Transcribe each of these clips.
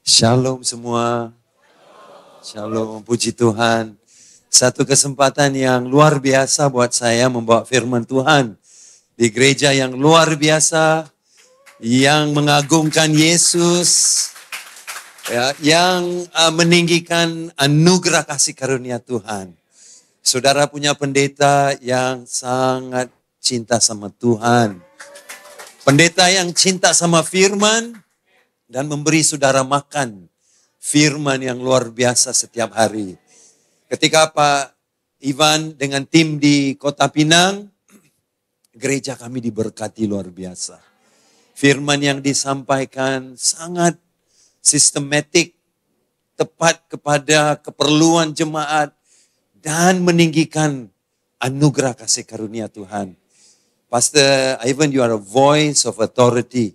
Shalom semua. Shalom, puji Tuhan. Satu kesempatan yang luar biasa buat saya membawa firman Tuhan di gereja yang luar biasa, yang mengagungkan Yesus, ya, yang meninggikan anugerah kasih karunia Tuhan. Saudara punya pendeta yang sangat cinta sama Tuhan. Pendeta yang cinta sama firman dan memberi saudara makan firman yang luar biasa setiap hari. Ketika Pak Ivan dengan tim di Kota Pinang, gereja kami diberkati luar biasa. Firman yang disampaikan sangat sistematik, tepat kepada keperluan jemaat, dan meninggikan anugerah kasih karunia Tuhan. Pastor Ivan, you are a voice of authority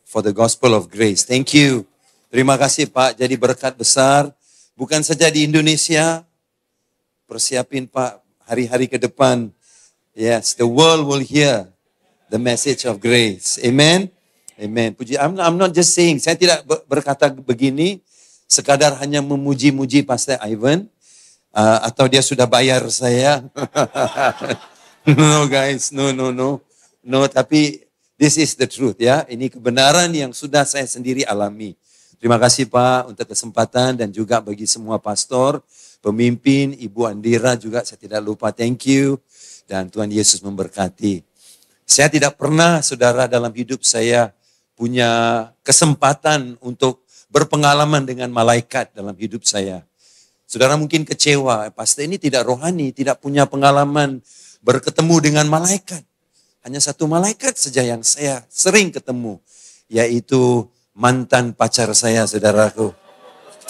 for the gospel of grace. Thank you. Terima kasih Pak, jadi berkat besar. Bukan saja di Indonesia, persiapin Pak hari-hari ke depan. Yes, the world will hear the message of grace. Amen. Amen. Puji, I'm not just saying, saya tidak berkata begini, sekadar hanya memuji-muji Pastor Ivan, atau dia sudah bayar saya. No guys, no. No, tapi this is the truth ya. Ini kebenaran yang sudah saya sendiri alami. Terima kasih Pak untuk kesempatan dan juga bagi semua pastor, pemimpin, Ibu Andira juga saya tidak lupa, thank you. Dan Tuhan Yesus memberkati. Saya tidak pernah saudara dalam hidup saya punya kesempatan untuk berpengalaman dengan malaikat dalam hidup saya. Saudara mungkin kecewa, pastor ini tidak rohani, tidak punya pengalaman berketemu dengan malaikat. Hanya satu malaikat saja yang saya sering ketemu, yaitu mantan pacar saya, saudaraku.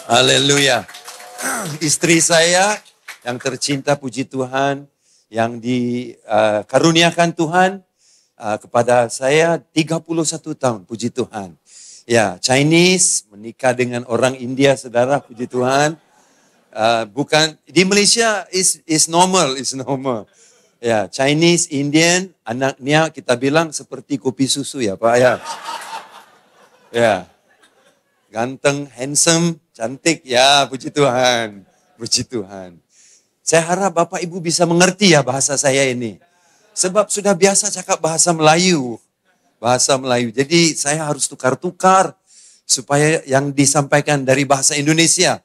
Haleluya. Istri saya yang tercinta, puji Tuhan, yang dikaruniakan Tuhan kepada saya 31 tahun, puji Tuhan. Ya, Chinese, menikah dengan orang India, saudara, puji Tuhan. Bukan, di Malaysia is normal. Ya, Chinese, Indian, anaknya kita bilang seperti kopi susu ya Pak ya. Ya, ganteng, handsome, cantik, ya puji Tuhan. Puji Tuhan. Saya harap Bapak Ibu bisa mengerti ya bahasa saya ini. Sebab sudah biasa cakap bahasa Melayu. Bahasa Melayu, jadi saya harus tukar-tukar supaya yang disampaikan dari bahasa Indonesia.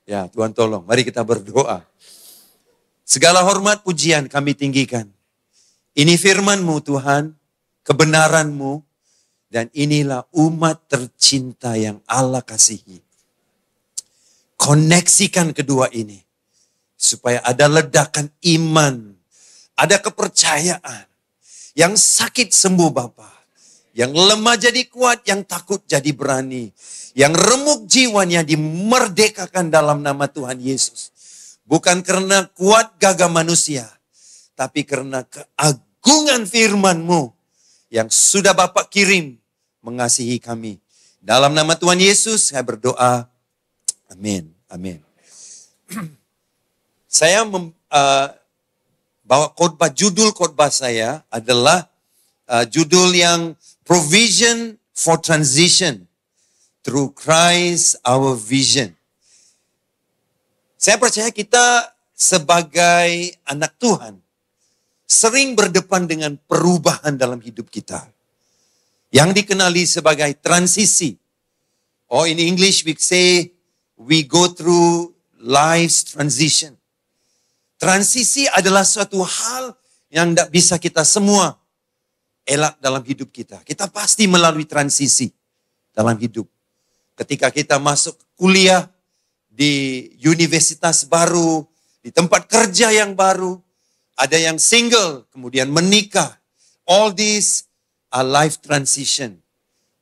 Ya Tuhan tolong, mari kita berdoa. Segala hormat pujian kami tinggikan. Ini firman-Mu Tuhan, kebenaran-Mu, dan inilah umat tercinta yang Allah kasihi. Koneksikan kedua ini, supaya ada ledakan iman, ada kepercayaan, yang sakit sembuh Bapa, yang lemah jadi kuat, yang takut jadi berani, yang remuk jiwanya dimerdekakan dalam nama Tuhan Yesus. Bukan karena kuat gagah manusia, tapi karena keagungan firman-Mu yang sudah Bapak kirim mengasihi kami. Dalam nama Tuhan Yesus saya berdoa. Amin. Amin. Saya bawa khotbah, judul khotbah saya adalah judul yang Provision for Transition Through Christ Our Vision. Saya percaya kita sebagai anak Tuhan sering berdepan dengan perubahan dalam hidup kita. Yang dikenali sebagai transisi. Or in English we say we go through life's transition. Transisi adalah suatu hal yang tidak bisa kita semua elak dalam hidup kita. Kita pasti melalui transisi dalam hidup. Ketika kita masuk kuliah, di universitas baru, di tempat kerja yang baru, ada yang single, kemudian menikah. All these are life transition.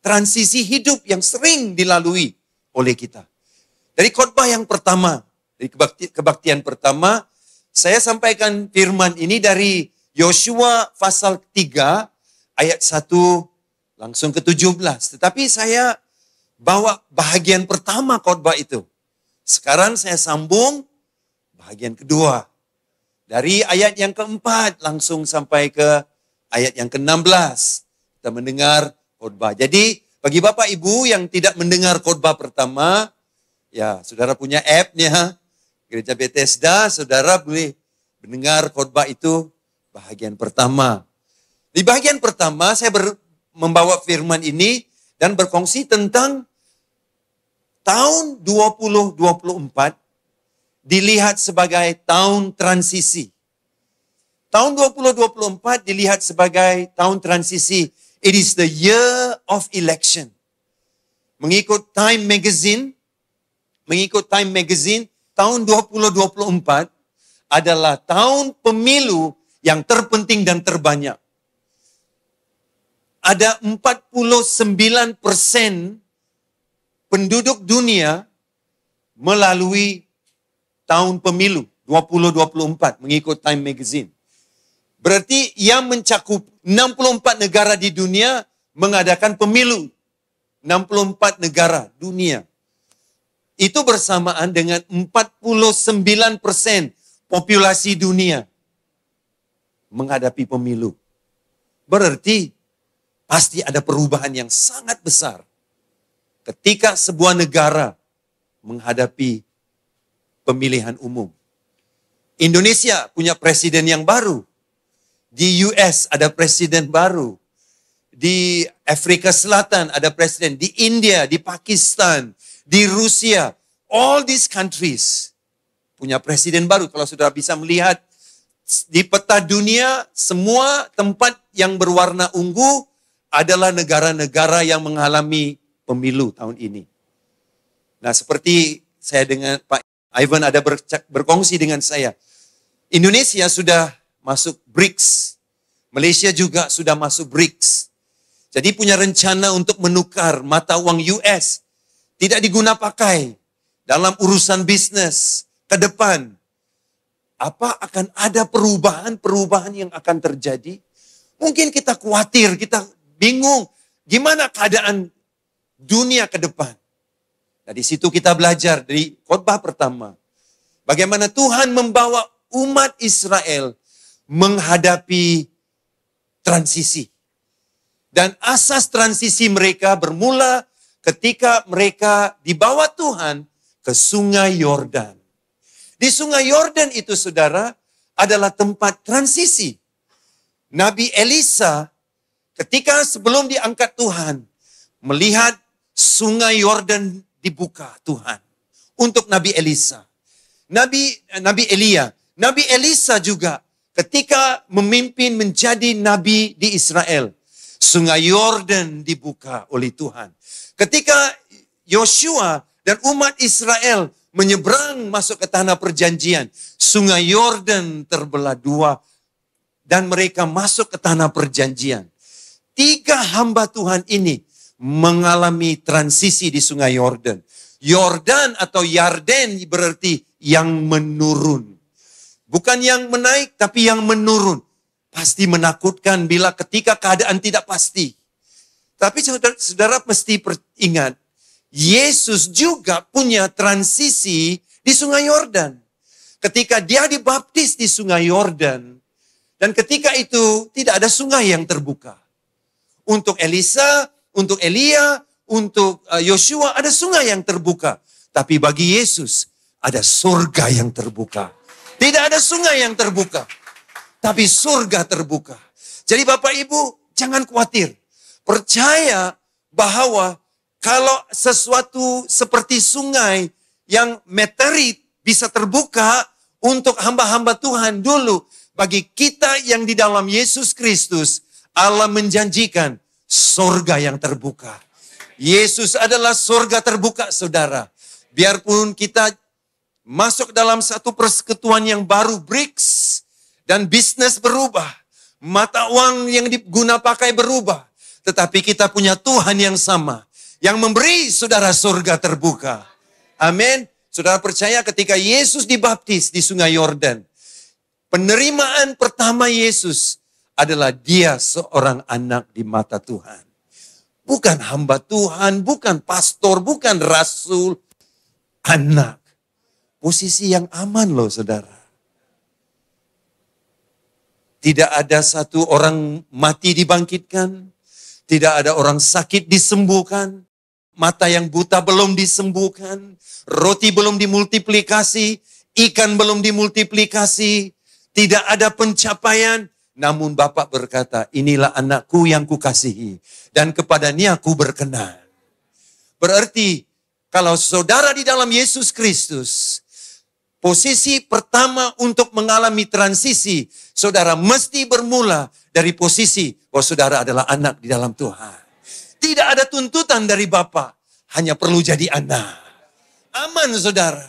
Transisi hidup yang sering dilalui oleh kita. Dari khotbah yang pertama, dari kebaktian pertama, saya sampaikan firman ini dari Yosua pasal 3, ayat 1, langsung ke 17. Tetapi saya bawa bahagian pertama khotbah itu. Sekarang saya sambung bahagian kedua. Dari ayat yang keempat langsung sampai ke ayat yang ke-16. Kita mendengar khotbah. Jadi Bagi Bapak Ibu yang tidak mendengar khotbah pertama, ya saudara punya app-nya, Gereja Bethesda, saudara boleh mendengar khotbah itu bahagian pertama. Di bagian pertama saya membawa firman ini dan berkongsi tentang tahun 2024 dilihat sebagai tahun transisi. Tahun 2024 dilihat sebagai tahun transisi. It is the year of election. Mengikut Time Magazine, tahun 2024 adalah tahun pemilu yang terpenting dan terbanyak. Ada 49% penduduk dunia melalui tahun pemilu 2024 mengikut Time Magazine. Berarti yang mencakup 64 negara di dunia mengadakan pemilu. 64 negara dunia. Itu bersamaan dengan 49% populasi dunia menghadapi pemilu. Berarti pasti ada perubahan yang sangat besar ketika sebuah negara menghadapi pemilihan umum. Indonesia punya presiden yang baru. Di US ada presiden baru. Di Afrika Selatan ada presiden. Di India, di Pakistan, di Rusia. All these countries punya presiden baru. Kalau saudara bisa melihat di peta dunia, semua tempat yang berwarna ungu adalah negara-negara yang mengalami pemilu tahun ini. Nah, seperti saya dengan Pak Ivan ada berkongsi dengan saya. Indonesia sudah masuk BRICS. Malaysia juga sudah masuk BRICS. Jadi punya rencana untuk menukar mata uang US. Tidak diguna pakai dalam urusan bisnis ke depan. Apa akan ada perubahan-perubahan yang akan terjadi? Mungkin kita khawatir, kita bingung. Gimana keadaan dunia ke depan? Nah, di situ kita belajar dari khotbah pertama. Bagaimana Tuhan membawa umat Israel menghadapi transisi. Dan asas transisi mereka bermula ketika mereka dibawa Tuhan ke Sungai Yordan. Di Sungai Yordan itu, saudara, adalah tempat transisi. Nabi Elisa ketika sebelum diangkat Tuhan, melihat Sungai Yordan dibuka Tuhan untuk Nabi Elisa. Nabi Elia. Nabi Elisa juga ketika memimpin menjadi nabi di Israel. Sungai Yordan dibuka oleh Tuhan. Ketika Yosua dan umat Israel menyeberang masuk ke tanah perjanjian, Sungai Yordan terbelah dua dan mereka masuk ke tanah perjanjian. 3 hamba Tuhan ini mengalami transisi di Sungai Yordan. Yordan atau Yarden berarti yang menurun. Bukan yang menaik, tapi yang menurun. Pasti menakutkan bila ketika keadaan tidak pasti. Tapi saudara mesti ingat, Yesus juga punya transisi di Sungai Yordan. Ketika dia dibaptis di Sungai Yordan, dan ketika itu tidak ada sungai yang terbuka. Untuk Elisa, untuk Elia, untuk Yosua ada sungai yang terbuka. Tapi bagi Yesus ada surga yang terbuka. Tidak ada sungai yang terbuka, tapi surga terbuka. Jadi Bapak Ibu jangan khawatir. Percaya bahwa kalau sesuatu seperti sungai yang meteorit bisa terbuka untuk hamba-hamba Tuhan dulu. Bagi kita yang di dalam Yesus Kristus, Allah menjanjikan surga yang terbuka. Yesus adalah surga terbuka, saudara. Biarpun kita masuk dalam satu persekutuan yang baru, BRICS, dan bisnis berubah. Mata uang yang diguna pakai berubah. Tetapi kita punya Tuhan yang sama. Yang memberi saudara surga terbuka. Amin. Saudara percaya ketika Yesus dibaptis di Sungai Yordan. Penerimaan pertama Yesus adalah dia seorang anak di mata Tuhan. Bukan hamba Tuhan, bukan pastor, bukan rasul. Anak. Posisi yang aman loh saudara. Tidak ada satu orang mati dibangkitkan. Tidak ada orang sakit disembuhkan. Mata yang buta belum disembuhkan. Roti belum dimultiplikasi. Ikan belum dimultiplikasi. Tidak ada pencapaian. Namun Bapak berkata, inilah anakku yang kukasihi. Dan kepadanya aku berkenan. Berarti kalau saudara di dalam Yesus Kristus, posisi pertama untuk mengalami transisi, saudara mesti bermula dari posisi bahwa saudara adalah anak di dalam Tuhan. Tidak ada tuntutan dari Bapa, hanya perlu jadi anak. Aman saudara,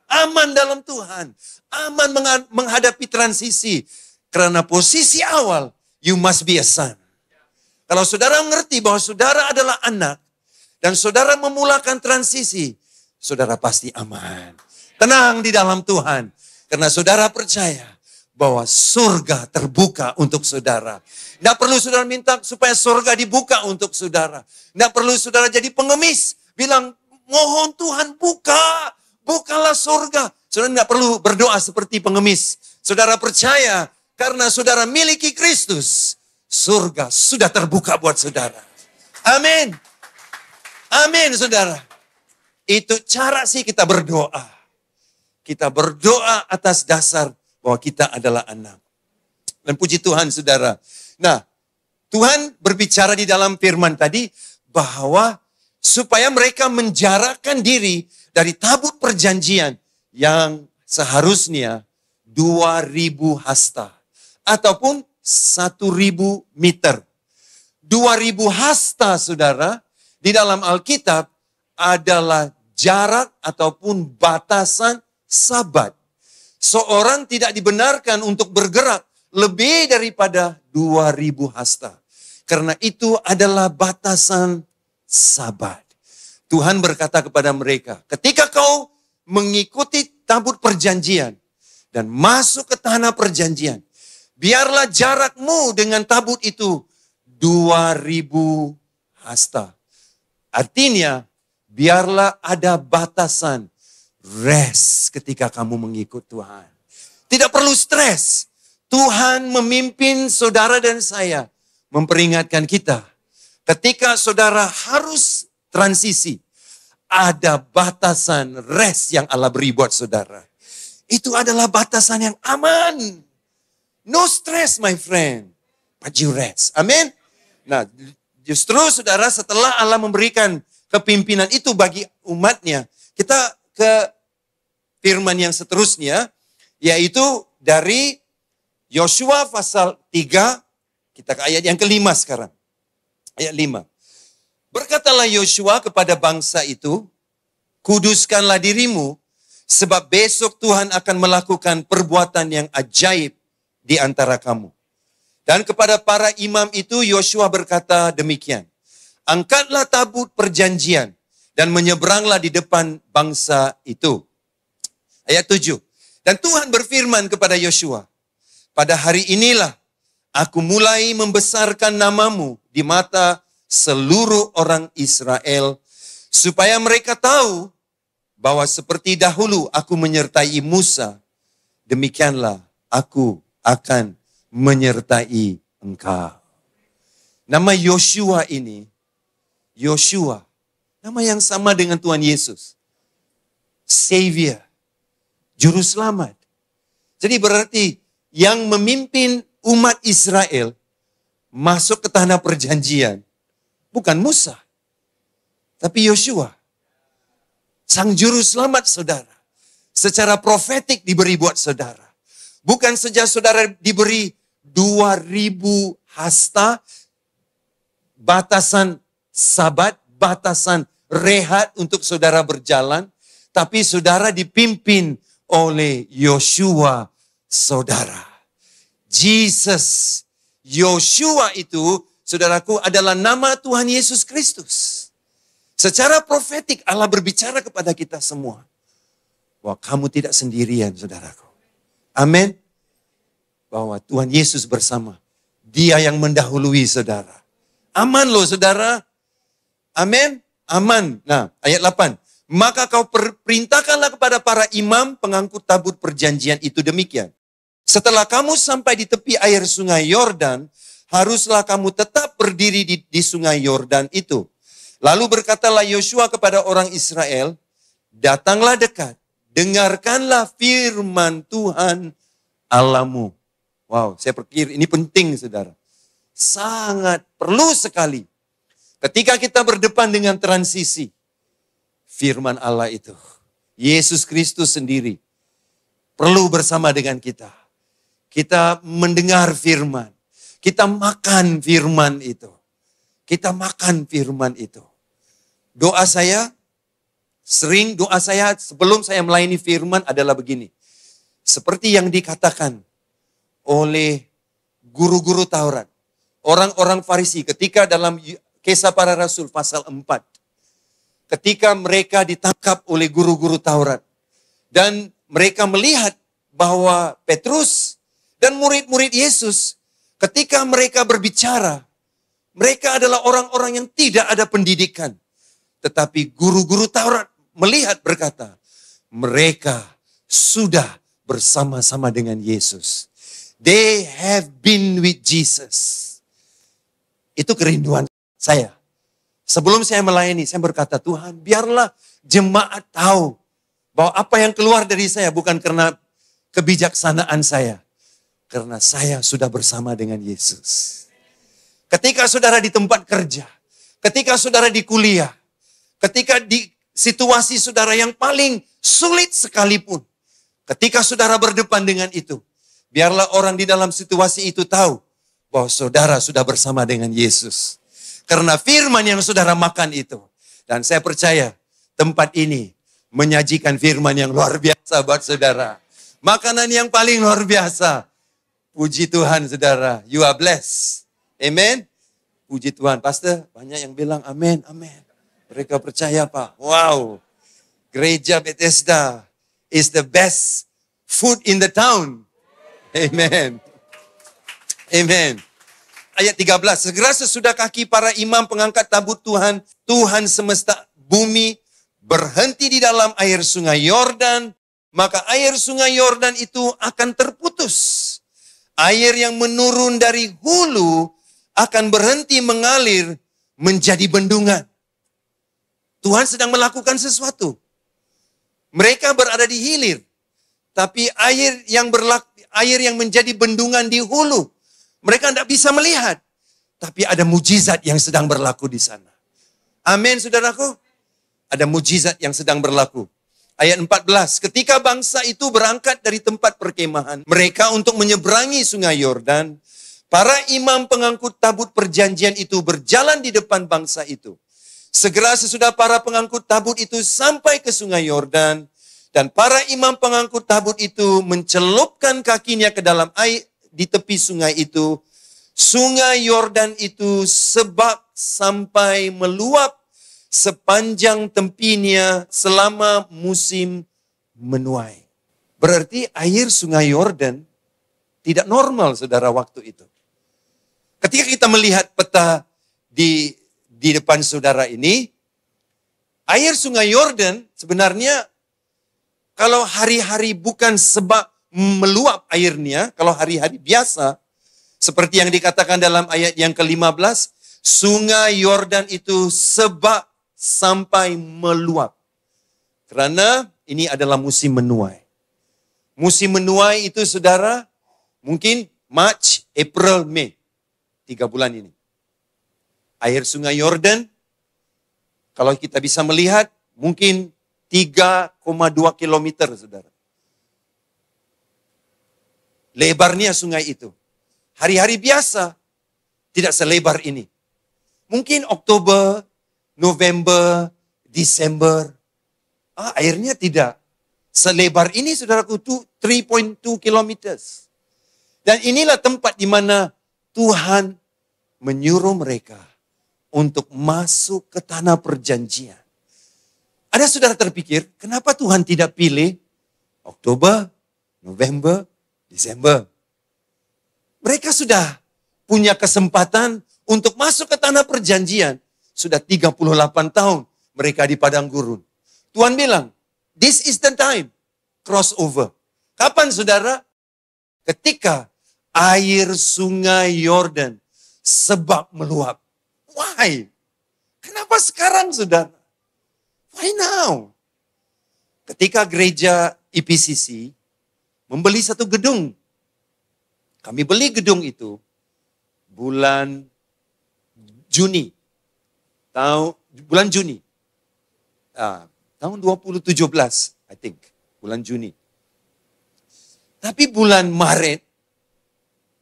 aman dalam Tuhan, aman menghadapi transisi. Karena posisi awal, you must be a son. Kalau saudara mengerti bahwa saudara adalah anak, dan saudara memulakan transisi, saudara pasti aman. Tenang di dalam Tuhan. Karena saudara percaya bahwa surga terbuka untuk saudara. Tidak perlu saudara minta supaya surga dibuka untuk saudara. Tidak perlu saudara jadi pengemis. Bilang, mohon Tuhan buka. Bukalah surga. Saudara tidak perlu berdoa seperti pengemis. Saudara percaya karena saudara miliki Kristus. Surga sudah terbuka buat saudara. Amin. Amin saudara. Itu cara sih kita berdoa. Kita berdoa atas dasar bahwa kita adalah anak. Dan puji Tuhan saudara. Nah, Tuhan berbicara di dalam firman tadi bahwa supaya mereka menjarakkan diri dari tabut perjanjian yang seharusnya 2.000 hasta. Ataupun 1.000 meter. 2.000 hasta saudara di dalam Alkitab adalah jarak ataupun batasan Sabat. Seorang tidak dibenarkan untuk bergerak lebih daripada 2.000 hasta. Karena itu adalah batasan Sabat. Tuhan berkata kepada mereka, ketika kau mengikuti tabut perjanjian dan masuk ke tanah perjanjian, biarlah jarakmu dengan tabut itu 2.000 hasta. Artinya, biarlah ada batasan rest ketika kamu mengikut Tuhan. Tidak perlu stres. Tuhan memimpin saudara dan saya. Memperingatkan kita. Ketika saudara harus transisi. Ada batasan rest yang Allah beri buat saudara. Itu adalah batasan yang aman. No stress my friend. But you rest. Amin. Nah, justru saudara setelah Allah memberikan kepimpinan itu bagi umatnya, kita ke firman yang seterusnya, yaitu dari Yosua pasal 3, kita ke ayat yang kelima sekarang. Ayat 5. Berkatalah Yosua kepada bangsa itu, kuduskanlah dirimu, sebab besok Tuhan akan melakukan perbuatan yang ajaib di antara kamu. Dan kepada para imam itu Yosua berkata demikian. Angkatlah tabut perjanjian dan menyeberanglah di depan bangsa itu. Ayat 7. Dan Tuhan berfirman kepada Yosua, pada hari inilah aku mulai membesarkan namamu di mata seluruh orang Israel, supaya mereka tahu bahwa seperti dahulu aku menyertai Musa, demikianlah aku akan menyertai engkau. Nama Yosua ini, Yosua, nama yang sama dengan Tuhan Yesus. Savior, Juru Selamat. Jadi berarti yang memimpin umat Israel masuk ke tanah perjanjian bukan Musa, tapi Yosua. Sang Juru Selamat saudara. Secara profetik diberi buat saudara. Bukan saja saudara diberi 2.000 hasta, batasan Sabat, batasan rehat untuk saudara berjalan, tapi saudara dipimpin oleh Yosua saudara. Jesus, Yosua itu, saudaraku, adalah nama Tuhan Yesus Kristus. Secara profetik Allah berbicara kepada kita semua, bahwa kamu tidak sendirian saudaraku. Amin. Bahwa Tuhan Yesus bersama. Dia yang mendahului saudara. Aman loh saudara. Amin. Aman. Nah, ayat 8. Maka kau perintahkanlah kepada para imam pengangkut tabut perjanjian itu demikian. Setelah kamu sampai di tepi air sungai Yordan, haruslah kamu tetap berdiri di sungai Yordan itu. Lalu berkatalah Yosua kepada orang Israel, datanglah dekat, dengarkanlah firman Tuhan Allahmu. Wow, saya pikir ini penting saudara. Sangat perlu sekali. Ketika kita berdepan dengan transisi, firman Allah itu, Yesus Kristus sendiri, perlu bersama dengan kita. Kita mendengar firman. Kita makan firman itu. Kita makan firman itu. Doa saya sebelum saya melayani firman adalah begini. Seperti yang dikatakan oleh guru-guru Taurat. Orang-orang Farisi ketika dalam Kisah Para Rasul pasal 4. Ketika mereka ditangkap oleh guru-guru Taurat. Dan mereka melihat bahwa Petrus dan murid-murid Yesus ketika mereka berbicara, mereka adalah orang-orang yang tidak ada pendidikan. Tetapi guru-guru Taurat melihat berkata, mereka sudah bersama-sama dengan Yesus. They have been with Jesus. Itu kerinduan saya. Sebelum saya melayani, saya berkata, Tuhan, biarlah jemaat tahu bahwa apa yang keluar dari saya bukan karena kebijaksanaan saya. Karena saya sudah bersama dengan Yesus. Ketika saudara di tempat kerja, ketika saudara di kuliah, ketika di situasi saudara yang paling sulit sekalipun, ketika saudara berdepan dengan itu, biarlah orang di dalam situasi itu tahu bahwa saudara sudah bersama dengan Yesus. Karena firman yang saudara makan itu. Dan saya percaya tempat ini menyajikan firman yang luar biasa buat saudara. Makanan yang paling luar biasa. Puji Tuhan saudara, you are blessed. Amen. Puji Tuhan. Pastor, banyak yang bilang amin, amin. Mereka percaya Pak. Wow. Gereja Bethesda is the best food in the town. Amen. Amen. Ayat 13. Segera sesudah kaki para imam pengangkat tabut Tuhan, Tuhan semesta bumi berhenti di dalam air sungai Yordan, maka air sungai Yordan itu akan terputus. Air yang menurun dari hulu akan berhenti mengalir menjadi bendungan. Tuhan sedang melakukan sesuatu. Mereka berada di hilir, tapi air yang menjadi bendungan di hulu, mereka tidak bisa melihat. Tapi ada mujizat yang sedang berlaku di sana. Amin, saudaraku. Ada mujizat yang sedang berlaku. Ayat 14, ketika bangsa itu berangkat dari tempat perkemahan mereka untuk menyeberangi sungai Yordan, para imam pengangkut tabut perjanjian itu berjalan di depan bangsa itu. Segera sesudah para pengangkut tabut itu sampai ke sungai Yordan, dan para imam pengangkut tabut itu mencelupkan kakinya ke dalam air di tepi sungai itu. Sungai Yordan itu sebab sampai meluap sepanjang tepinya selama musim menuai. Berarti air sungai Yordan tidak normal saudara waktu itu. Ketika kita melihat peta di depan saudara ini, air sungai Yordan sebenarnya kalau hari-hari bukan sebab meluap airnya, kalau hari-hari biasa, seperti yang dikatakan dalam ayat yang ke-15, sungai Yordan itu sebab sampai meluap. Karena ini adalah musim menuai. Musim menuai itu saudara, mungkin March, April, Mei. 3 bulan ini. Air sungai Yordan, kalau kita bisa melihat, mungkin 3,2 kilometer saudara. Lebarnya sungai itu. Hari-hari biasa, tidak selebar ini. Mungkin Oktober, November, Desember, airnya tidak selebar ini saudaraku, 3.2 kilometers. Dan inilah tempat di mana Tuhan menyuruh mereka untuk masuk ke tanah perjanjian. Ada saudara terpikir, kenapa Tuhan tidak pilih Oktober, November, Desember? Mereka sudah punya kesempatan untuk masuk ke tanah perjanjian. Sudah 38 tahun mereka di padang gurun. Tuhan bilang, this is the time, crossover. Kapan saudara? Ketika air sungai Yordan sebab meluap. Why? Kenapa sekarang, saudara? Why now? Ketika gereja EPCC membeli satu gedung. Kami beli gedung itu bulan Juni. Bulan Juni. Tahun 2017, I think. Bulan Juni. Tapi bulan Maret,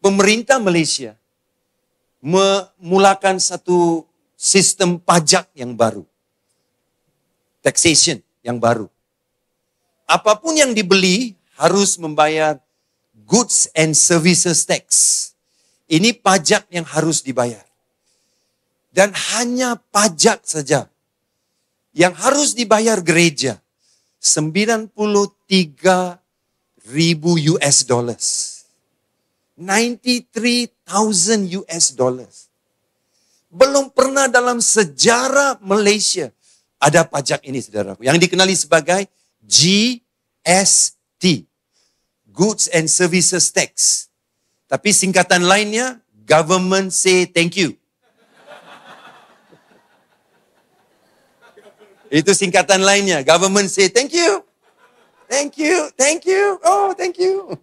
pemerintah Malaysia memulakan satu sistem pajak yang baru. Taxation yang baru. Apapun yang dibeli harus membayar goods and services tax. Ini pajak yang harus dibayar. Dan hanya pajak saja yang harus dibayar gereja 93,000 US dollars. 93,000 US dollars. Belum pernah dalam sejarah Malaysia ada pajak ini, saudaraku. Yang dikenali sebagai GST. Goods and Services Tax. Tapi singkatan lainnya, Government Say Thank You. Itu singkatan lainnya. Government Say Thank You. Thank you, thank you, oh thank you.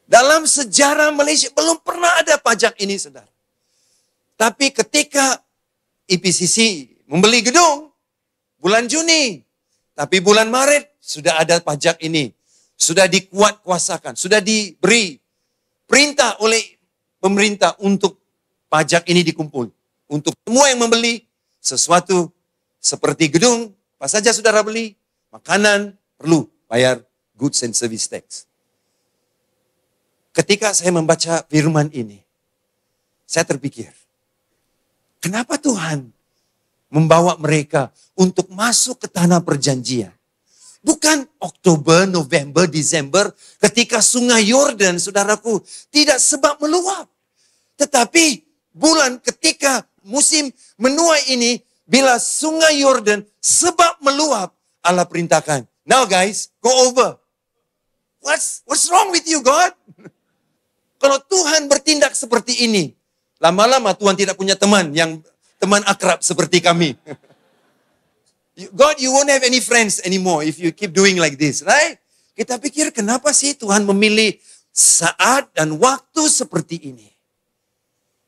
Dalam sejarah Malaysia belum pernah ada pajak ini, saudara. Tapi ketika EPCC membeli gedung, bulan Juni, tapi bulan Maret sudah ada pajak ini. Sudah dikuat-kuasakan, sudah diberi perintah oleh pemerintah untuk pajak ini dikumpul. Untuk semua yang membeli sesuatu seperti gedung, apa saja saudara beli, makanan, perlu bayar goods and service tax. Ketika saya membaca firman ini, saya terpikir, kenapa Tuhan membawa mereka untuk masuk ke tanah perjanjian? Bukan Oktober, November, Desember, ketika sungai Yordan, saudaraku, tidak sebab meluap. Tetapi bulan ketika musim menuai ini, bila sungai Yordan sebab meluap, Allah perintahkan, now guys, go over. What's wrong with you, God? Kalau Tuhan bertindak seperti ini, lama-lama Tuhan tidak punya teman akrab seperti kami. God, you won't have any friends anymore if you keep doing like this, right? Kita pikir, kenapa sih Tuhan memilih saat dan waktu seperti ini?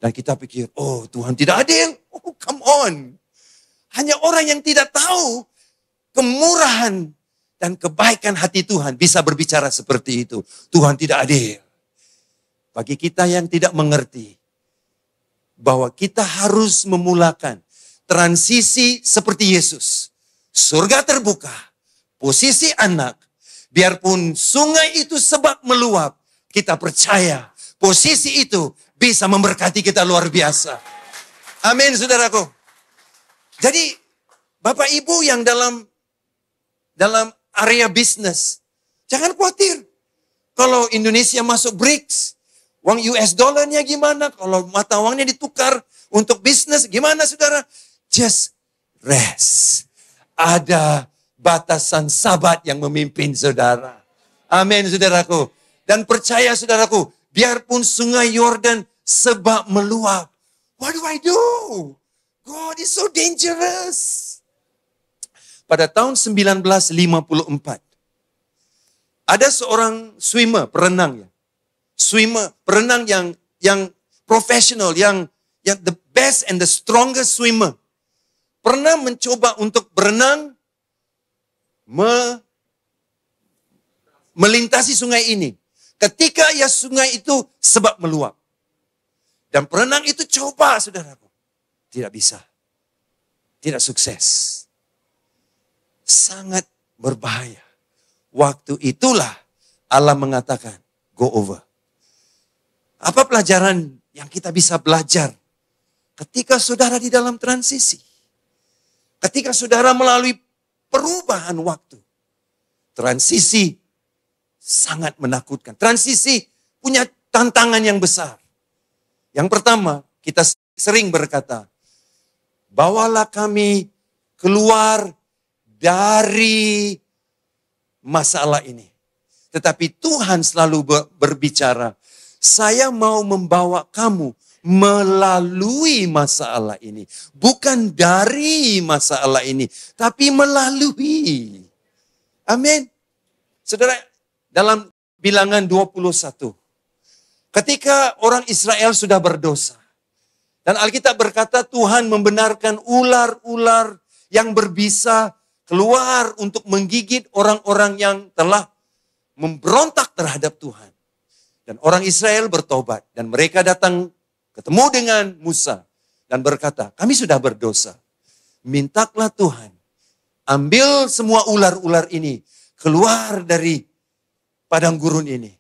Dan kita pikir, oh Tuhan tidak adil. Oh, come on. Hanya orang yang tidak tahu kemurahan dan kebaikan hati Tuhan bisa berbicara seperti itu. Tuhan tidak adil. Bagi kita yang tidak mengerti bahwa kita harus memulakan transisi seperti Yesus. Surga terbuka, posisi anak, biarpun sungai itu sebab meluap, kita percaya posisi itu bisa memberkati kita luar biasa. Amin, saudaraku. Jadi, Bapak Ibu yang dalam area bisnis, jangan khawatir. Kalau Indonesia masuk BRICS, uang US dollarnya gimana? Kalau mata uangnya ditukar untuk bisnis, gimana saudara? Just rest. Ada batasan Sabat yang memimpin saudara. Amin, saudaraku. Dan percaya, saudaraku, biarpun sungai Yordan sebab meluap, what do I do? God is so dangerous. Pada tahun 1954, ada seorang perenang yang profesional, yang the best and the strongest swimmer. Pernah mencoba untuk berenang melintasi sungai ini. Ketika sungai itu sebab meluap. Dan perenang itu coba, saudaraku. Tidak bisa. Tidak sukses. Sangat berbahaya. Waktu itulah Allah mengatakan, go over. Apa pelajaran yang kita bisa belajar ketika saudara di dalam transisi? Ketika saudara melalui perubahan waktu. Transisi sangat menakutkan. Transisi punya tantangan yang besar. Yang pertama, kita sering berkata, bawalah kami keluar dari masalah ini. Tetapi Tuhan selalu berbicara, Saya mau membawa kamu melalui masalah ini. Bukan dari masalah ini, tapi melalui. Amin. Saudara, dalam Bilangan 21, ketika orang Israel sudah berdosa, dan Alkitab berkata Tuhan membenarkan ular-ular yang berbisa keluar untuk menggigit orang-orang yang telah memberontak terhadap Tuhan. Dan orang Israel bertobat, dan mereka datang ketemu dengan Musa dan berkata, kami sudah berdosa. Mintalah Tuhan, ambil semua ular-ular ini keluar dari padang gurun ini.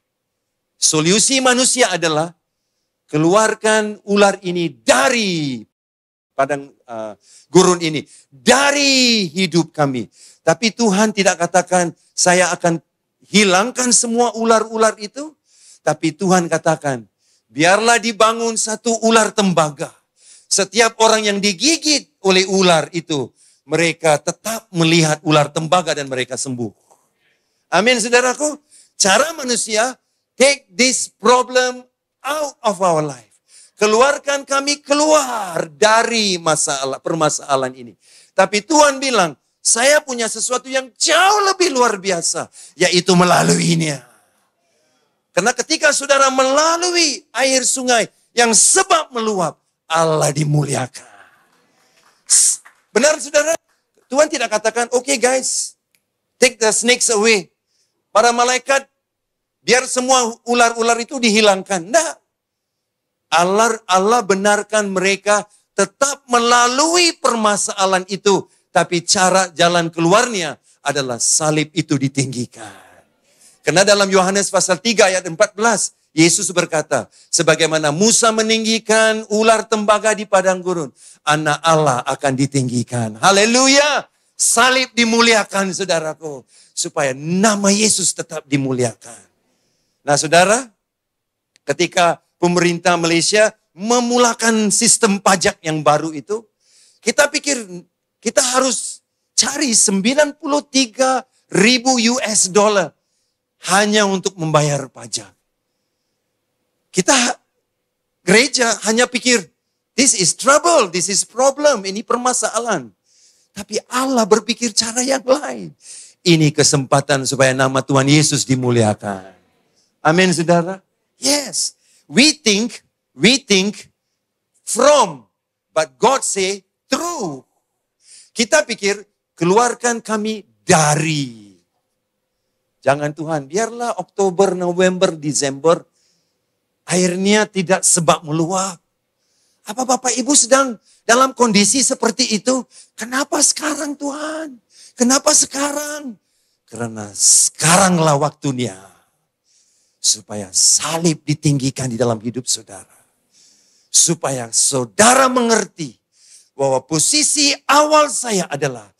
Solusi manusia adalah keluarkan ular ini dari padang gurun ini, dari hidup kami. Tapi Tuhan tidak katakan saya akan hilangkan semua ular-ular itu, tapi Tuhan katakan biarlah dibangun satu ular tembaga. Setiap orang yang digigit oleh ular itu, mereka tetap melihat ular tembaga dan mereka sembuh. Amin, saudaraku. Cara manusia, take this problem out of our life. Keluarkan kami keluar dari permasalahan ini. Tapi Tuhan bilang, saya punya sesuatu yang jauh lebih luar biasa, yaitu melaluinya. Karena ketika saudara melalui air sungai yang sebab meluap, Allah dimuliakan. Benar saudara? Tuhan tidak katakan, okay guys, take the snakes away. Para malaikat, biar semua ular-ular itu dihilangkan. Nah, Allah benarkan mereka tetap melalui permasalahan itu. Tapi cara jalan keluarnya adalah salib itu ditinggikan. Karena dalam Yohanes pasal 3 ayat 14, Yesus berkata, sebagaimana Musa meninggikan ular tembaga di padang gurun, Anak Allah akan ditinggikan. Haleluya! Salib dimuliakan, saudaraku. Supaya nama Yesus tetap dimuliakan. Nah, saudara, ketika pemerintah Malaysia memulakan sistem pajak yang baru itu, kita pikir kita harus cari 93.000 US dollar hanya untuk membayar pajak. Kita gereja hanya pikir, this is trouble, this is problem, ini permasalahan. Tapi Allah berpikir cara yang lain. Ini kesempatan supaya nama Tuhan Yesus dimuliakan. Amin, saudara. Yes, we think from, but God say through. Kita pikir keluarkan kami dari. Jangan Tuhan, biarlah Oktober, November, Desember airnya tidak sebab meluap. Apa Bapak Ibu sedang dalam kondisi seperti itu? Kenapa sekarang Tuhan? Kenapa sekarang? Karena sekaranglah waktunya. Supaya salib ditinggikan di dalam hidup saudara. Supaya saudara mengerti bahwa posisi awal saya adalah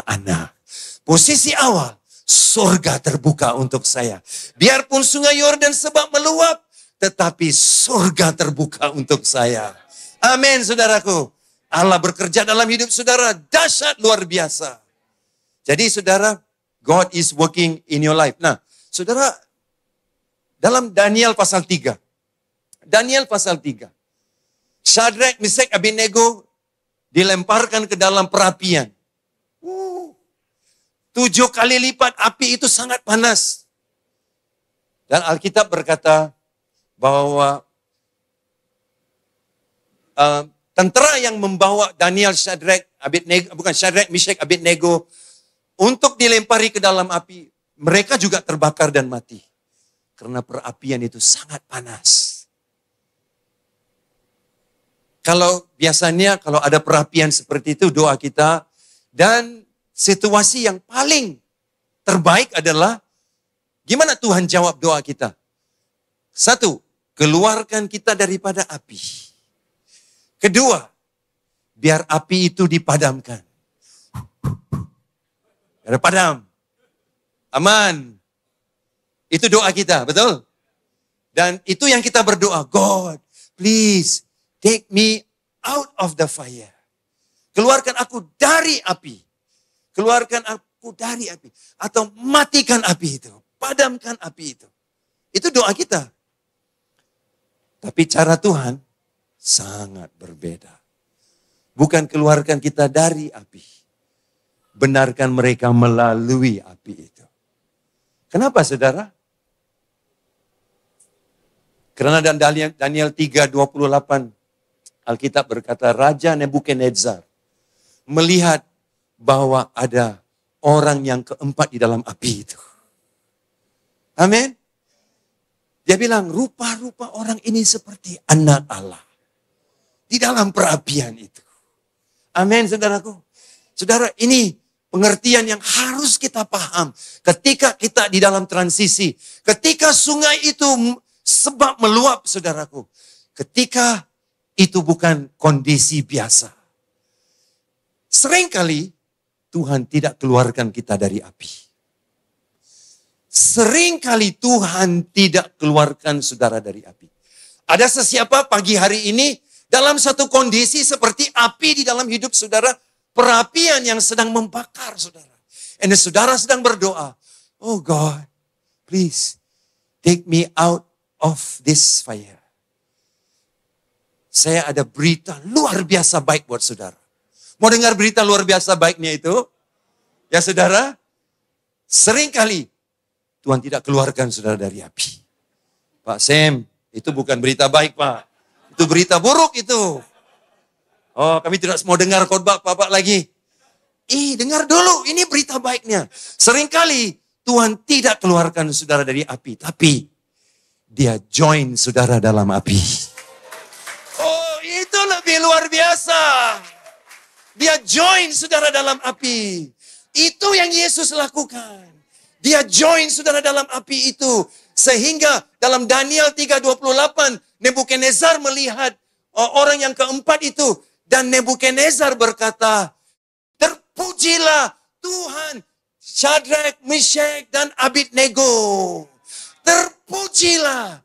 anak. Posisi awal, surga terbuka untuk saya. Biarpun sungai Yordan sebab meluap, tetapi surga terbuka untuk saya. Amin, saudaraku. Allah bekerja dalam hidup saudara, dahsyat luar biasa. Jadi saudara, God is working in your life. Nah, saudara, dalam Daniel pasal 3. Daniel pasal 3. Shadrach, Meshach, Abednego dilemparkan ke dalam perapian. 7 kali lipat api itu sangat panas. Dan Alkitab berkata bahwa tentara yang membawa Daniel, Shadrach, Meshach, Abednego untuk dilempari ke dalam api, mereka juga terbakar dan mati. Karena perapian itu sangat panas. Biasanya kalau ada perapian seperti itu, doa kita dan situasi yang paling terbaik adalah gimana Tuhan jawab doa kita. 1, keluarkan kita daripada api. 2, biar api itu dipadamkan. Biar padam. Aman. Itu doa kita, betul? Dan itu yang kita berdoa. God, please take me out of the fire. Keluarkan aku dari api. Keluarkan aku dari api. Atau matikan api itu. Padamkan api itu. Itu doa kita. Tapi cara Tuhan sangat berbeda. Bukan keluarkan kita dari api. Benarkan mereka melalui api itu. Kenapa saudara? Karena Daniel 3:28 Alkitab berkata, Raja Nebukadnezar melihat bahwa ada orang yang keempat di dalam api itu. Amin. Dia bilang, rupa-rupa orang ini seperti anak Allah. Di dalam perapian itu. Amin, saudaraku. Saudara, ini pengertian yang harus kita paham. Ketika kita di dalam transisi. Ketika sungai itu sebab meluap, saudaraku. Ketika itu bukan kondisi biasa. Seringkali Tuhan tidak keluarkan kita dari api. Seringkali Tuhan tidak keluarkan saudara dari api. Ada sesiapa pagi hari ini dalam satu kondisi seperti api di dalam hidup saudara, perapian yang sedang membakar saudara. Dan saudara sedang berdoa, oh God, please take me out of this fire. Saya ada berita luar biasa baik buat saudara. Mau dengar berita luar biasa baiknya itu? Ya saudara, seringkali Tuhan tidak keluarkan saudara dari api. Pak Sam, itu bukan berita baik Pak. Itu berita buruk itu. Oh, kami tidak mau dengar khotbah Bapak lagi. Dengar dulu, ini berita baiknya. Seringkali Tuhan tidak keluarkan saudara dari api. Tapi dia join saudara dalam api. Oh, itu lebih luar biasa. Dia join saudara dalam api. Itu yang Yesus lakukan. Dia join saudara dalam api itu. Sehingga dalam Daniel 3:28, Nebukadnezar melihat orang yang keempat itu. Dan Nebukadnezar berkata, terpujilah Tuhan Shadrach, Meshach, dan Abednego. Terpujilah.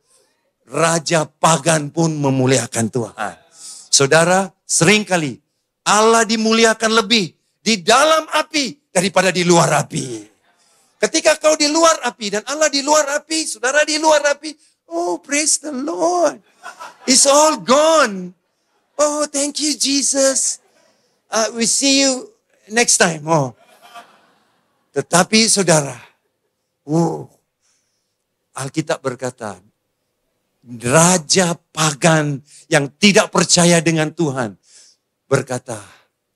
Raja pagan pun memuliakan Tuhan. Saudara, seringkali Allah dimuliakan lebih di dalam api daripada di luar api. Ketika kau di luar api dan Allah di luar api, saudara di luar api, oh praise the Lord. It's all gone. Oh thank you Jesus. We see you next time. Oh. Tetapi saudara, Alkitab berkata, raja pagan yang tidak percaya dengan Tuhan berkata,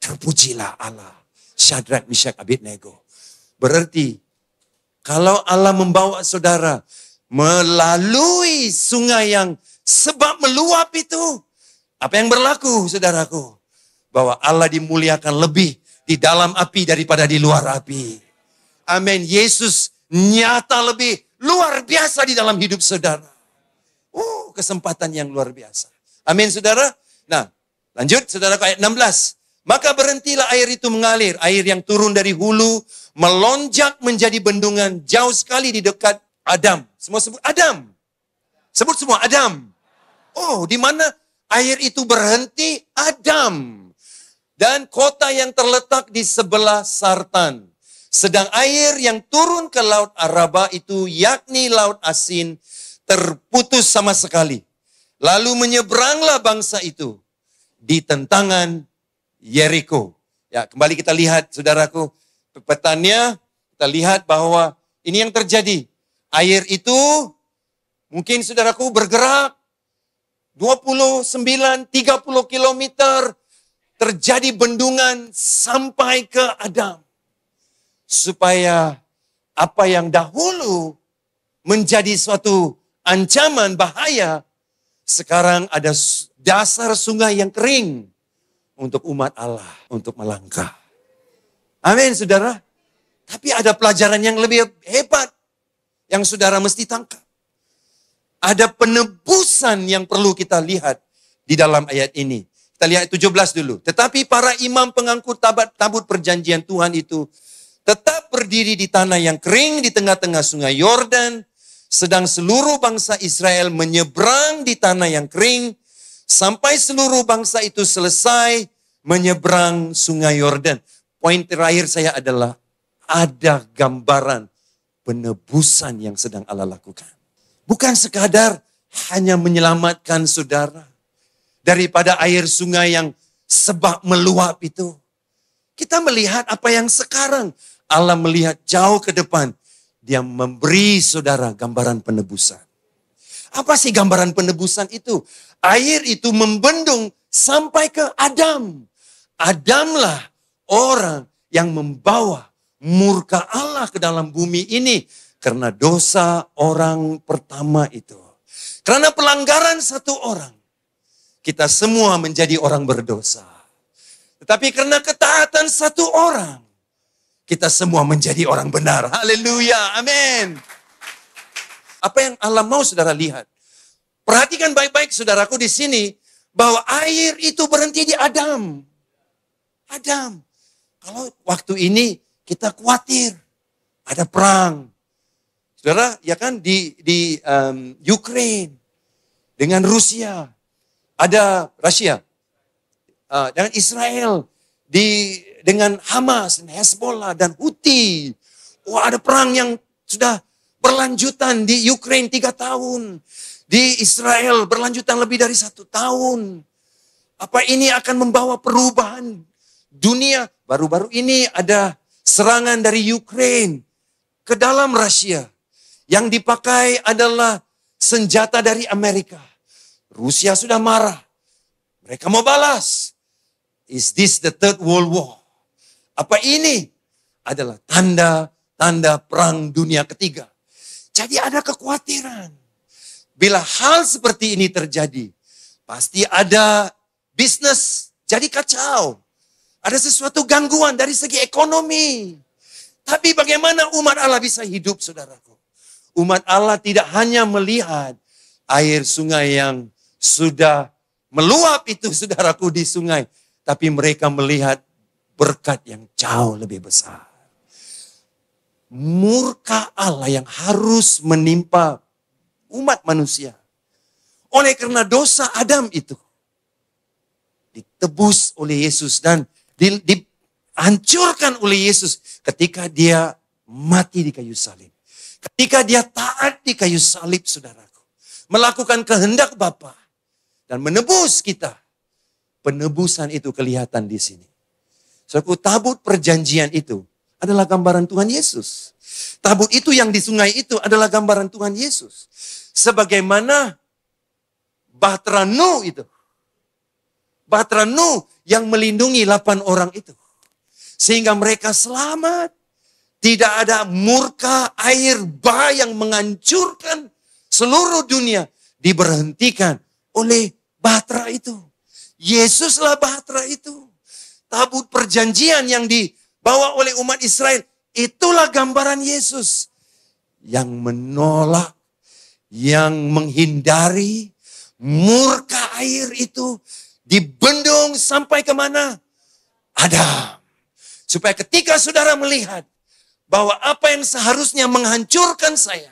terpujilah Allah Shadrach, Meshach, Abednego. Berarti kalau Allah membawa saudara melalui sungai yang sebab meluap itu, apa yang berlaku saudaraku? Bahwa Allah dimuliakan lebih di dalam api daripada di luar api. Amin. Yesus nyata lebih luar biasa di dalam hidup saudara. Kesempatan yang luar biasa. Amin saudara. Nah, lanjut saudara ayat 16. Maka berhentilah air itu mengalir. Air yang turun dari hulu melonjak menjadi bendungan jauh sekali di dekat Adam. Semua sebut Adam. Sebut semua Adam. Oh, di mana air itu berhenti? Adam. Dan kota yang terletak di sebelah Sartan. Sedang air yang turun ke Laut Araba itu, yakni Laut Asin, terputus sama sekali. Lalu menyeberanglah bangsa itu di tentangan Yeriko. Ya, kembali kita lihat saudaraku, petanya kita lihat bahwa ini yang terjadi. Air itu mungkin saudaraku bergerak 29, 30 kilometer, terjadi bendungan sampai ke Adam. Supaya apa yang dahulu menjadi suatu ancaman bahaya, sekarang ada dasar sungai yang kering untuk umat Allah, untuk melangkah. Amin, saudara. Tapi ada pelajaran yang lebih hebat yang saudara mesti tangkap. Ada penebusan yang perlu kita lihat di dalam ayat ini. Kita lihat 17 dulu. Tetapi para imam pengangkut tabut perjanjian Tuhan itu tetap berdiri di tanah yang kering di tengah-tengah sungai Yordan. Sedang seluruh bangsa Israel menyeberang di tanah yang kering. Sampai seluruh bangsa itu selesai menyeberang sungai Yordan. Poin terakhir saya adalah ada gambaran penebusan yang sedang Allah lakukan. Bukan sekadar hanya menyelamatkan saudara daripada air sungai yang sebab meluap itu. Kita melihat apa yang sekarang. Allah melihat jauh ke depan. Dia memberi saudara gambaran penebusan. Apa sih gambaran penebusan itu? Air itu membendung sampai ke Adam. Adamlah orang yang membawa murka Allah ke dalam bumi ini. Karena dosa orang pertama itu. Karena pelanggaran satu orang. Kita semua menjadi orang berdosa. Tetapi karena ketaatan satu orang. Kita semua menjadi orang benar. Haleluya. Amin. Apa yang Allah mau saudara lihat? Perhatikan baik-baik saudaraku di sini. Bahwa air itu berhenti di Adam. Adam. Kalau waktu ini kita khawatir. Ada perang. Saudara, ya kan di Ukraine dengan Rusia, ada Rusia dengan Israel, dengan Hamas, dan Hezbollah dan Houthi. Wah, ada perang yang sudah berlanjutan di Ukraine 3 tahun, di Israel berlanjutan lebih dari 1 tahun. Apa ini akan membawa perubahan dunia? Baru-baru ini ada serangan dari Ukraine ke dalam Rusia. Yang dipakai adalah senjata dari Amerika. Rusia sudah marah. Mereka mau balas. Is this the third world war? Apa ini adalah tanda-tanda perang dunia ketiga? Jadi ada kekhawatiran. Bila hal seperti ini terjadi, pasti ada bisnis jadi kacau. Ada sesuatu gangguan dari segi ekonomi. Tapi bagaimana umat Allah bisa hidup, saudaraku? Umat Allah tidak hanya melihat air sungai yang sudah meluap itu, saudaraku, di sungai. Tapi mereka melihat berkat yang jauh lebih besar. Murka Allah yang harus menimpa umat manusia. Oleh karena dosa Adam itu. Ditebus oleh Yesus dan dihancurkan oleh Yesus ketika dia mati di kayu salib. Ketika dia taat di kayu salib, saudaraku. Melakukan kehendak Bapa dan menebus kita. Penebusan itu kelihatan di sini. Saudaraku, tabut perjanjian itu adalah gambaran Tuhan Yesus. Tabut itu yang di sungai itu adalah gambaran Tuhan Yesus. Sebagaimana Bahtera Nuh itu. Bahtera Nuh yang melindungi 8 orang itu. Sehingga mereka selamat. Tidak ada murka air bah yang menghancurkan seluruh dunia. Diberhentikan oleh bahtera itu. Yesuslah bahtera itu. Tabut perjanjian yang dibawa oleh umat Israel. Itulah gambaran Yesus. Yang menolak, yang menghindari murka air itu. Dibendung sampai kemana? Adam. Supaya ketika saudara melihat bahwa apa yang seharusnya menghancurkan saya,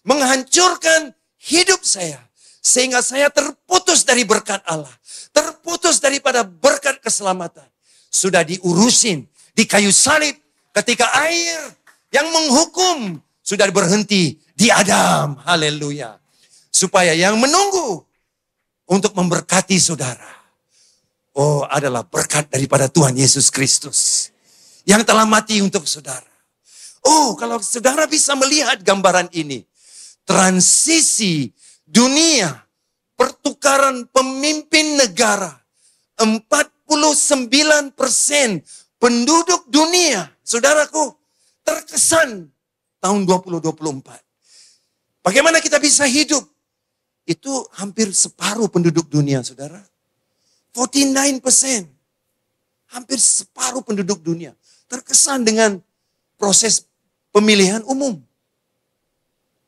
menghancurkan hidup saya, sehingga saya terputus dari berkat Allah, terputus daripada berkat keselamatan, sudah diurusin di kayu salib ketika air yang menghukum sudah berhenti di Adam. Haleluya. Supaya yang menunggu untuk memberkati saudara, adalah berkat daripada Tuhan Yesus Kristus yang telah mati untuk saudara. Kalau saudara bisa melihat gambaran ini. Transisi dunia, pertukaran pemimpin negara. 49% penduduk dunia, saudaraku, terkesan tahun 2024. Bagaimana kita bisa hidup? Itu hampir separuh penduduk dunia, saudara. 49%. Hampir separuh penduduk dunia. Terkesan dengan proses pemilihan umum.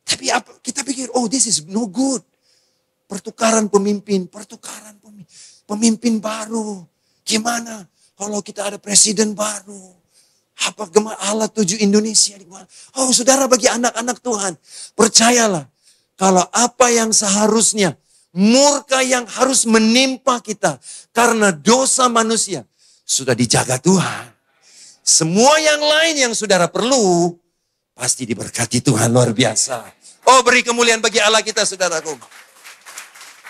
Tapi kita pikir, this is no good. Pertukaran pemimpin pemimpin baru. Gimana kalau kita ada presiden baru? Apa Allah tuju Indonesia? Saudara, bagi anak-anak Tuhan, percayalah. Kalau apa yang seharusnya, murka yang harus menimpa kita karena dosa manusia, sudah dijaga Tuhan. Semua yang lain yang saudara perlu, pasti diberkati Tuhan luar biasa. Beri kemuliaan bagi Allah kita, saudaraku.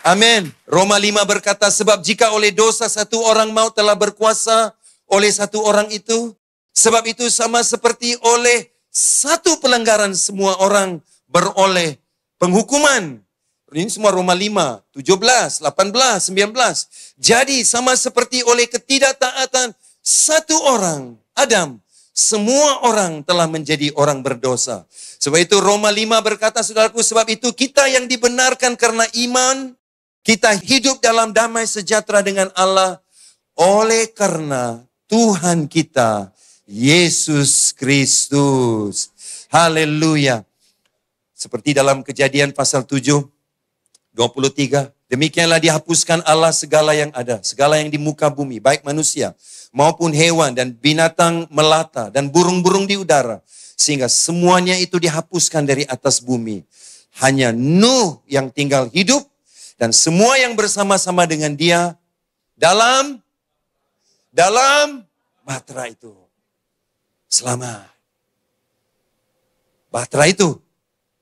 Amin. Roma 5 berkata, sebab jika oleh dosa satu orang maut telah berkuasa oleh satu orang itu, sebab itu sama seperti oleh satu pelanggaran semua orang beroleh penghukuman. Ini semua Roma 5, 17, 18, 19. Jadi sama seperti oleh ketidaktaatan satu orang, Adam, semua orang telah menjadi orang berdosa. Sebab itu Roma 5 berkata, saudaraku, sebab itu kita yang dibenarkan karena iman, kita hidup dalam damai sejahtera dengan Allah oleh karena Tuhan kita, Yesus Kristus. Haleluya. Seperti dalam Kejadian pasal 7, 23. Demikianlah dihapuskan Allah segala yang ada, segala yang di muka bumi, baik manusia maupun hewan dan binatang melata dan burung-burung di udara. Sehingga semuanya itu dihapuskan dari atas bumi. Hanya Nuh yang tinggal hidup dan semua yang bersama-sama dengan dia dalam bahtera itu. Selamat. Bahtera itu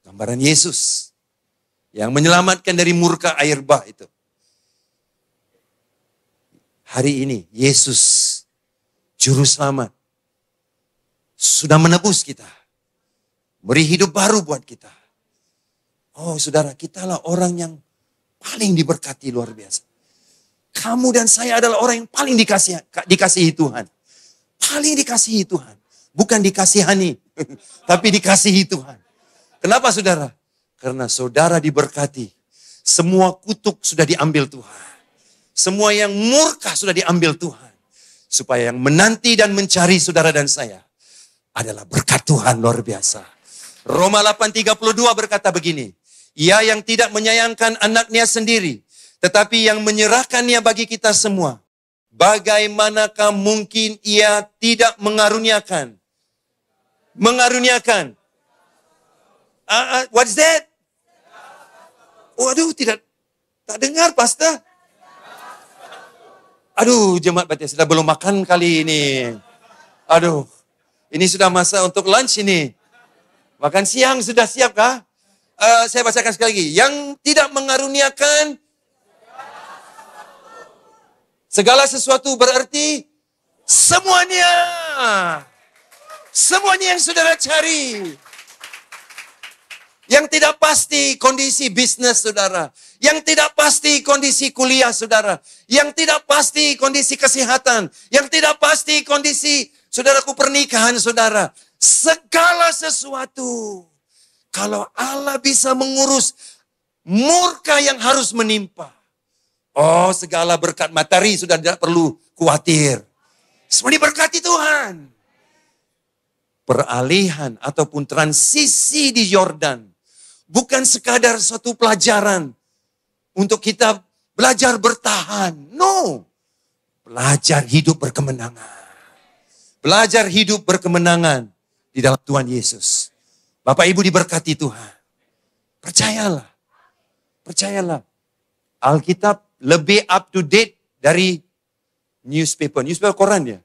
gambaran Yesus yang menyelamatkan dari murka air bah itu. Hari ini Yesus juru selamat sudah menebus kita. Beri hidup baru buat kita. Oh saudara, kitalah orang yang paling diberkati luar biasa. Kamu dan saya adalah orang yang paling dikasihi Tuhan. Paling dikasihi Tuhan. Bukan dikasihani, tapi dikasihi Tuhan. Kenapa saudara? Karena saudara diberkati. Semua kutuk sudah diambil Tuhan. Semua yang murka sudah diambil Tuhan. Supaya yang menanti dan mencari saudara dan saya adalah berkat Tuhan luar biasa. Roma 8:32 berkata begini. Ia yang tidak menyayangkan anaknya sendiri, tetapi yang menyerahkannya bagi kita semua. Bagaimanakah mungkin ia tidak mengaruniakan? Mengaruniakan. What's that? Waduh, tak dengar, Pastor. Aduh, jemaat Baptis, sudah belum makan kali ini. Aduh, ini sudah masa untuk lunch ini. Makan siang sudah siap kah? Saya bacakan sekali lagi. Yang tidak mengaruniakan segala sesuatu berarti semuanya. Semuanya yang saudara cari. Yang tidak pasti kondisi bisnis saudara. Yang tidak pasti kondisi kuliah saudara. Yang tidak pasti kondisi kesehatan. Yang tidak pasti kondisi saudaraku pernikahan saudara. Segala sesuatu. Kalau Allah bisa mengurus murka yang harus menimpa. Oh, segala berkat materi sudah tidak perlu khawatir. Semua diberkati Tuhan. Peralihan ataupun transisi di Yordan. Bukan sekadar suatu pelajaran untuk kita belajar bertahan. No. Belajar hidup berkemenangan. Belajar hidup berkemenangan di dalam Tuhan Yesus. Bapak Ibu diberkati Tuhan. Percayalah. Percayalah. Alkitab lebih up to date dari newspaper. Newspaper koran ya.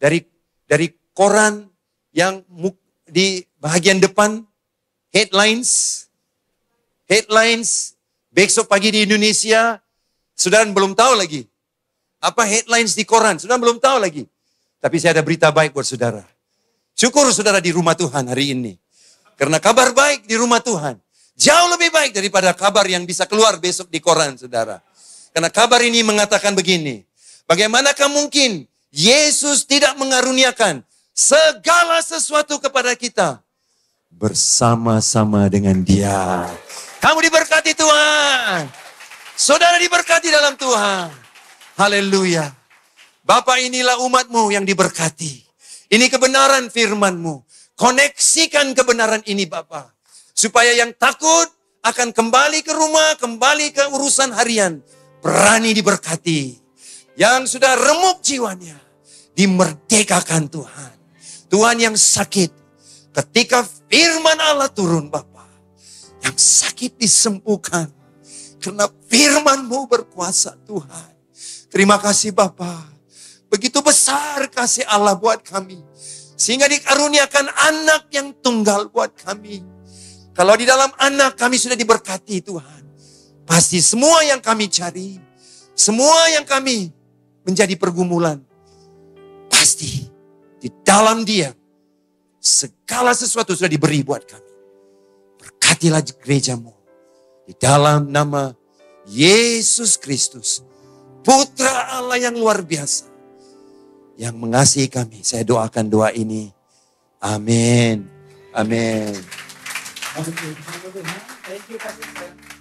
Dari koran yang di bahagian depan headlines besok pagi di Indonesia, saudara belum tahu lagi apa headlines di koran, saudara belum tahu lagi. Tapi saya ada berita baik buat saudara. Syukur saudara di rumah Tuhan hari ini. Karena kabar baik di rumah Tuhan jauh lebih baik daripada kabar yang bisa keluar besok di koran saudara. Karena kabar ini mengatakan begini, bagaimanakah mungkin Yesus tidak mengaruniakan segala sesuatu kepada kita bersama-sama dengan Dia. Kamu diberkati Tuhan. Saudara diberkati dalam Tuhan. Haleluya. Bapak, inilah umat-Mu yang diberkati. Ini kebenaran firman-Mu. Koneksikan kebenaran ini Bapak. Supaya yang takut akan kembali ke rumah, kembali ke urusan harian. Berani diberkati. Yang sudah remuk jiwanya, dimerdekakan Tuhan. Tuhan yang sakit, ketika firman Allah turun Bapa, yang sakit disembuhkan. Karena firman-Mu berkuasa Tuhan. Terima kasih Bapa. Begitu besar kasih Allah buat kami. Sehingga dikaruniakan anak yang tunggal buat kami. Kalau di dalam anak kami sudah diberkati Tuhan. Pasti semua yang kami cari, semua yang kami menjadi pergumulan, pasti di dalam Dia segala sesuatu sudah diberi buat kami. Berkatilah gerejamu di dalam nama Yesus Kristus, Putra Allah yang luar biasa, yang mengasihi kami. Saya doakan doa ini. Amin. Amin. Thank you, Pastor.